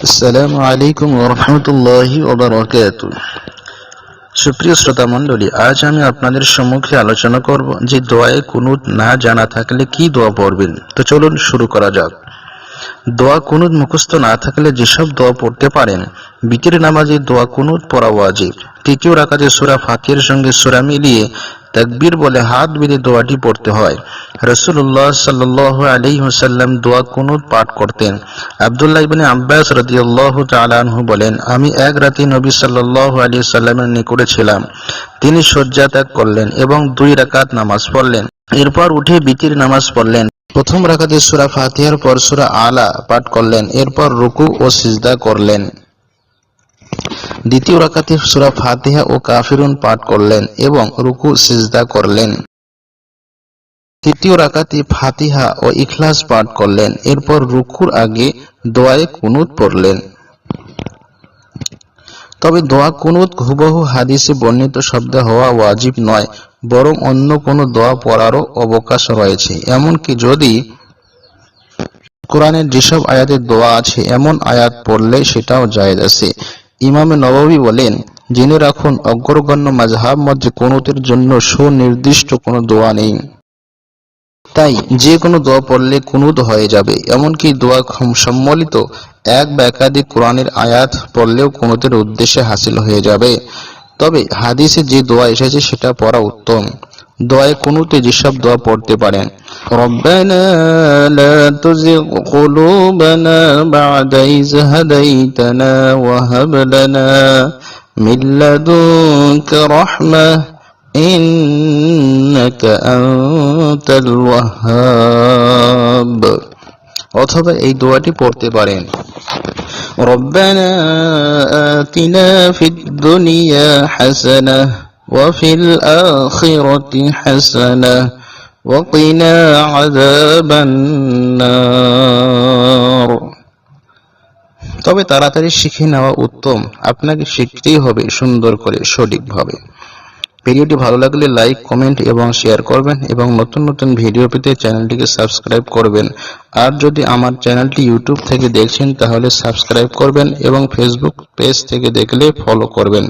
আসসালামু আলাইকুম ওয়া রাহমাতুল্লাহি ওয়া বারাকাতুহু। সুপ্রিয় শ্রোতা মণ্ডলী, আজ আমি আপনাদের সম্মুখে আলোচনা করব যে দোয়ায়ে কুনুত না জানা থাকলে কি দোয়া পড়বেন। তো চলুন শুরু করা যাক। দোয়া কুনুত মুখস্থ না থাকলে যেসব দোয়া পড়তে পারেন। বিতির নামাজে দোয়া কুনুত পড়া ওয়াজিব। তৃতীয় রাকাতে সূরা ফাতিহার সঙ্গে সূরা মিলিয়ে তাকবীর বলে হাত বেঁধে দোয়াটি পড়তে হয়। রাসূলুল্লাহ সাল্লাল্লাহু আলাইহি ওয়াসাল্লাম দোয়া কুনুত পাঠ করতেন। আব্দুল্লাহ ইবনে আব্বাস রাদিয়াল্লাহু তাআলা আনহু বলেন, আমি এক রাতে নবী সাল্লাল্লাহু আলাইহি ওয়াসাল্লামের নিকটে ছিলাম। তিনি শয্যা ত্যাগ করলেন এবং 2 রাকাত নামাজ পড়লেন। এরপর উঠে বিতির নামাজ পড়লেন। প্রথম রাকাতে সূরা ফাতিহার পর সূরা আলা পাঠ করলেন। এরপর রুকু ও সিজদা করলেন। দ্বিতীয় রাকাতে সূরা ফাতিহা ও কাফিরুন পাঠ করলেন এবং রুকু সিজদা করলেন। তৃতীয় রাকাতে ফাতিহা ও ইখলাস পাঠ করলেন। এরপর রুকুর আগে দোয়ায়ে কুনুত পড়লেন। তবে দোয়া কুনুত হুবহু হাদিসে বর্ণিত শব্দে হওয়া ওয়াজিব নয়, বরং অন্য কোনো দোয়া পড়ারও অবকাশ রয়েছে। এমনকি যদি কোরআনের যেসব আয়াতে দোয়া আছে এমন আয়াত পড়লে সেটাও জায়েজ আছে। ইমাম নববী বলেন, জেনে রাখুন অগ্রগণ্য মাযহাব মতে কুনুতের জন্য সুনির্দিষ্ট কোনো দোয়া নেই। তাই যে কোনো দোয়া পড়লে কুনুত হয়ে যাবে। এমনকি দোয়া সম্বলিত এক বা একাধিক কোরআনের আয়াত পড়লেও কুনুতের উদ্দেশ্যে হাসিল হয়ে যাবে। তবে হাদিসে যে দোয়া এসেছে সেটা পড়া উত্তম। দোয়ায়ে কুনুতে যেসব দোয়া পড়তে পারেন: রব্বানা লা তুজিগ কুলুবানা বা'দা ইয হাদাইতানা ওয়া হাব লানা মিন লাদুনকা রাহমাহ ইন্নাকা আনতাল ওয়াহ্হাব। অথবা এই দোয়াটি পড়তে পারেন: রব্বানা আতিনা ফিদ দুনিয়া হাসানাহ ওয়া ফিল আখিরাতি হাসানাহ ওয়া কিনা আযাবান নার। তবে তাড়াতাড়ি শিখে নেওয়া উত্তম। আপনাকে শিখতেই হবে সুন্দর করে, সঠিকভাবে। ভিডিওটি ভালো লাগলে লাইক, কমেন্ট এবং শেয়ার করবেন এবং নতুন নতুন ভিডিও পেতে চ্যানেলটিকে সাবস্ক্রাইব করবেন। আর যদি আমার চ্যানেলটি ইউটিউব থেকে দেখছেন তাহলে সাবস্ক্রাইব করবেন এবং ফেসবুক পেজ থেকে দেখলে ফলো করবেন।